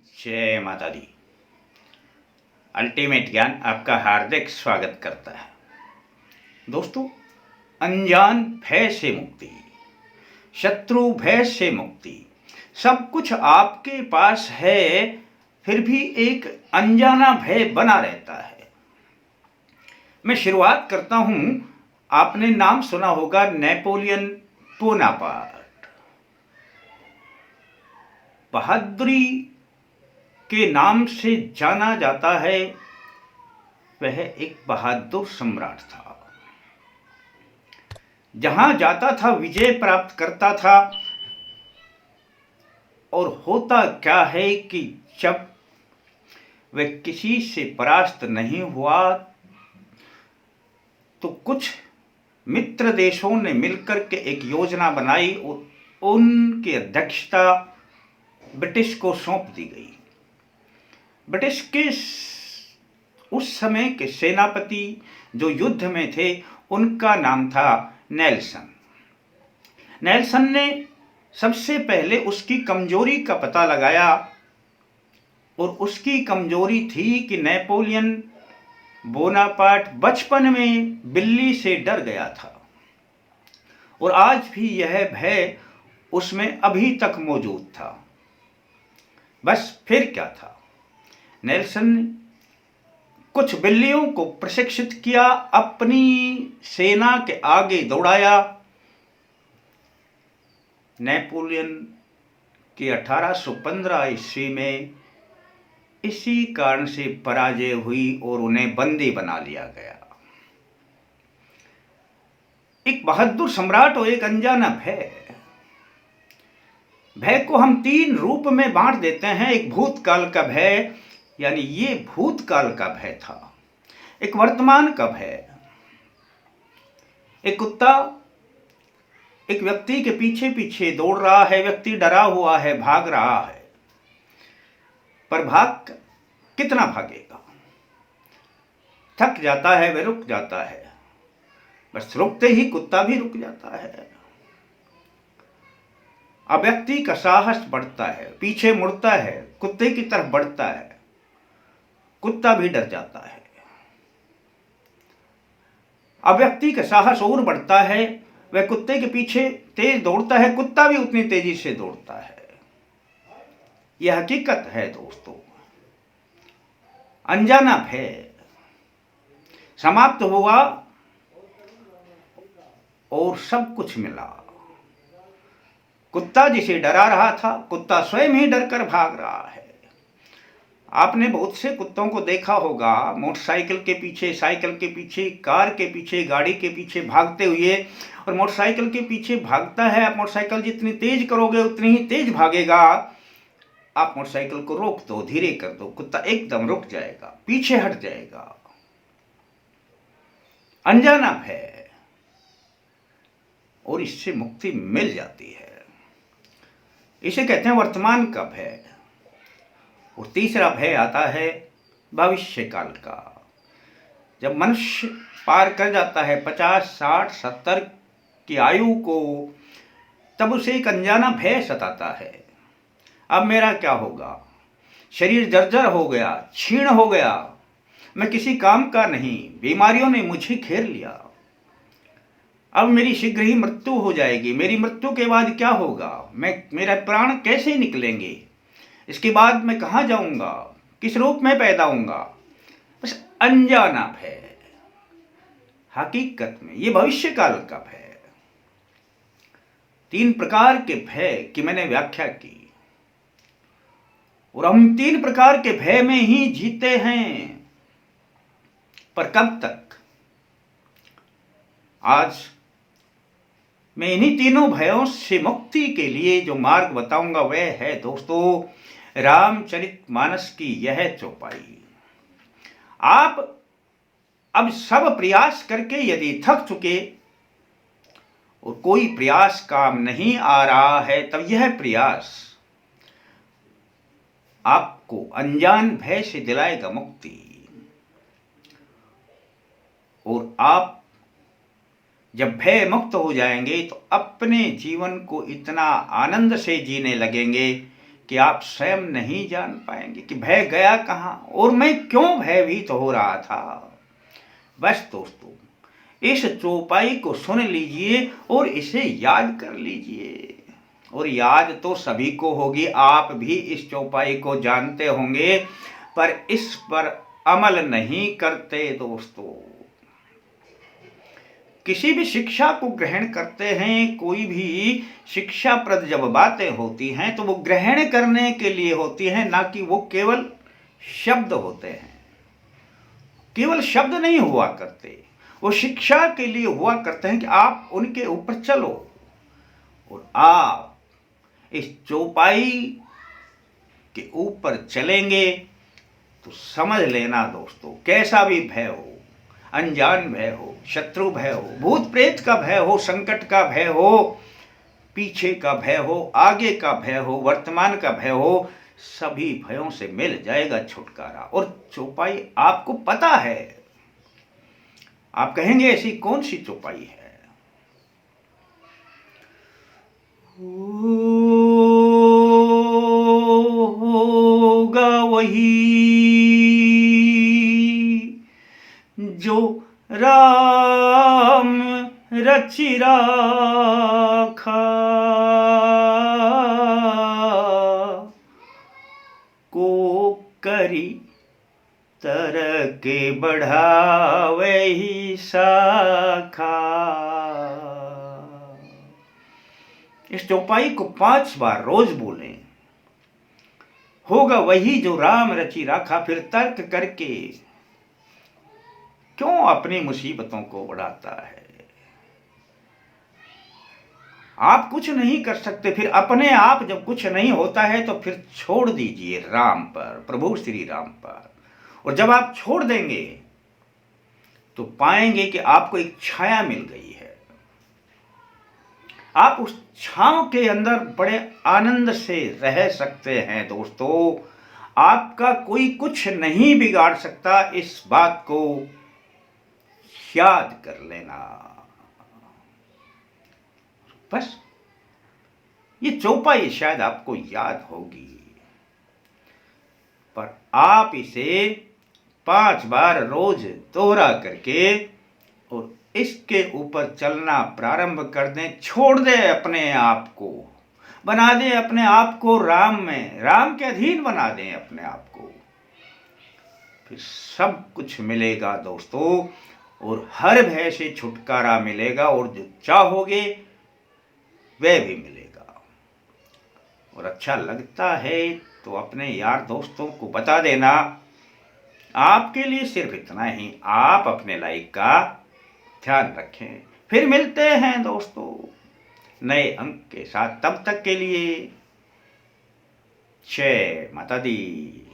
जय माता दी। अल्टीमेट ज्ञान आपका हार्दिक स्वागत करता है। दोस्तों, अनजान भय से मुक्ति, शत्रु भय से मुक्ति, सब कुछ आपके पास है, फिर भी एक अनजाना भय बना रहता है। मैं शुरुआत करता हूं। आपने नाम सुना होगा नेपोलियन बोनापार्ट। बहादुरी के नाम से जाना जाता है। वह एक बहादुर सम्राट था। जहां जाता था विजय प्राप्त करता था। और होता क्या है कि जब वह किसी से परास्त नहीं हुआ तो कुछ मित्र देशों ने मिलकर के एक योजना बनाई और उनकी अध्यक्षता ब्रिटिश को सौंप दी गई। ब्रिटिश के उस समय के सेनापति जो युद्ध में थे, उनका नाम था नेल्सन। नेल्सन ने सबसे पहले उसकी कमजोरी का पता लगाया और उसकी कमजोरी थी कि नेपोलियन बोनापार्ट बचपन में बिल्ली से डर गया था और आज भी यह भय उसमें अभी तक मौजूद था। बस फिर क्या था, नेल्सन ने कुछ बिल्लियों को प्रशिक्षित किया, अपनी सेना के आगे दौड़ाया। नेपोलियन की 1815 ईस्वी में इसी कारण से पराजय हुई और उन्हें बंदी बना लिया गया। एक बहादुर सम्राट और एक अनजाना भय। भय को हम 3 रूप में बांट देते हैं। एक भूतकाल का भय, यानी ये भूतकाल का भय था। एक वर्तमान का भय, एक कुत्ता एक व्यक्ति के पीछे पीछे दौड़ रहा है, व्यक्ति डरा हुआ है, भाग रहा है, पर भाग कितना भागेगा, थक जाता है, वह रुक जाता है। बस रुकते ही कुत्ता भी रुक जाता है। अब व्यक्ति का साहस बढ़ता है, पीछे मुड़ता है, कुत्ते की तरफ बढ़ता है, कुत्ता भी डर जाता है। अब व्यक्ति का साहस और बढ़ता है, वह कुत्ते के पीछे तेज दौड़ता है, कुत्ता भी उतनी तेजी से दौड़ता है। यह हकीकत है दोस्तों। अनजाना भय समाप्त हुआ और सब कुछ मिला। कुत्ता जिसे डरा रहा था, कुत्ता स्वयं ही डरकर भाग रहा है। आपने बहुत से कुत्तों को देखा होगा, मोटरसाइकिल के पीछे, साइकिल के पीछे, कार के पीछे, गाड़ी के पीछे भागते हुए। और मोटरसाइकिल के पीछे भागता है, आप मोटरसाइकिल जितनी तेज करोगे उतनी ही तेज भागेगा। आप मोटरसाइकिल को रोक दो, धीरे कर दो, कुत्ता एकदम रुक जाएगा, पीछे हट जाएगा। अनजाना भय, और इससे मुक्ति मिल जाती है। इसे कहते हैं वर्तमान का भय। और तीसरा भय आता है भविष्य काल का। जब मनुष्य पार कर जाता है 50, 60, 70 की आयु को, तब उसे एक अनजाना भय सताता है। अब मेरा क्या होगा, शरीर जर्जर हो गया, क्षीण हो गया, मैं किसी काम का नहीं, बीमारियों ने मुझे घेर लिया, अब मेरी शीघ्र ही मृत्यु हो जाएगी, मेरी मृत्यु के बाद क्या होगा, मेरा प्राण कैसे निकलेंगे, इसके बाद मैं कहां जाऊंगा, किस रूप में पैदा होऊंगा। बस अनजाना भय। हकीकत में ये भविष्य काल का भय। 3 प्रकार के भय की मैंने व्याख्या की और हम 3 प्रकार के भय में ही जीते हैं। पर कब तक? आज मैं इन्हीं तीनों भयों से मुक्ति के लिए जो मार्ग बताऊंगा वह है दोस्तों रामचरितमानस की यह चौपाई। आप अब सब प्रयास करके यदि थक चुके और कोई प्रयास काम नहीं आ रहा है, तब यह प्रयास आपको अनजान भय से दिलाएगा मुक्ति। और आप जब भय मुक्त हो जाएंगे तो अपने जीवन को इतना आनंद से जीने लगेंगे कि आप स्वयं नहीं जान पाएंगे कि भय गया कहाँ और मैं क्यों भयभीत हो रहा था। बस दोस्तों, इस चौपाई को सुन लीजिए और इसे याद कर लीजिए। और याद तो सभी को होगी, आप भी इस चौपाई को जानते होंगे, पर इस पर अमल नहीं करते दोस्तों। किसी भी शिक्षा को ग्रहण करते हैं, कोई भी शिक्षाप्रद जब बातें होती हैं तो वो ग्रहण करने के लिए होती हैं, ना कि वो केवल शब्द होते हैं। केवल शब्द नहीं हुआ करते, वो शिक्षा के लिए हुआ करते हैं कि आप उनके ऊपर चलो और आप इस चौपाई के ऊपर चलेंगे तो समझ लेना दोस्तों, कैसा भी भय हो, अनजान भय हो, शत्रु भय हो, भूत प्रेत का भय हो, संकट का भय हो, पीछे का भय हो, आगे का भय हो, वर्तमान का भय हो, सभी भयों से मिल जाएगा छुटकारा। और चौपाई आपको पता है, आप कहेंगे ऐसी कौन सी चौपाई है? होगा वही जो राम रचि राखा, को करी तरके बढ़ावे ही शाखा। इस चौपाई को 5 बार रोज बोलें। होगा वही जो राम रचि राखा, फिर तर्क करके क्यों अपनी मुसीबतों को बढ़ाता है। आप कुछ नहीं कर सकते, फिर अपने आप जब कुछ नहीं होता है तो फिर छोड़ दीजिए राम पर, प्रभु श्री राम पर। और जब आप छोड़ देंगे तो पाएंगे कि आपको एक छाया मिल गई है। आप उस छांव के अंदर बड़े आनंद से रह सकते हैं दोस्तों। आपका कोई कुछ नहीं बिगाड़ सकता, इस बात को याद कर लेना। बस ये चौपाई शायद आपको याद होगी, पर आप इसे 5 बार रोज दोहरा करके और इसके ऊपर चलना प्रारंभ कर दें। छोड़ दें अपने आप को, बना दें अपने आप को राम में, राम के अधीन बना दें अपने आप को। फिर सब कुछ मिलेगा दोस्तों, और हर भय से छुटकारा मिलेगा, और जो चाहोगे वह भी मिलेगा। और अच्छा लगता है तो अपने यार दोस्तों को बता देना। आपके लिए सिर्फ इतना ही, आप अपने लाइफ का ध्यान रखें। फिर मिलते हैं दोस्तों नए अंक के साथ, तब तक के लिए जय माता दी।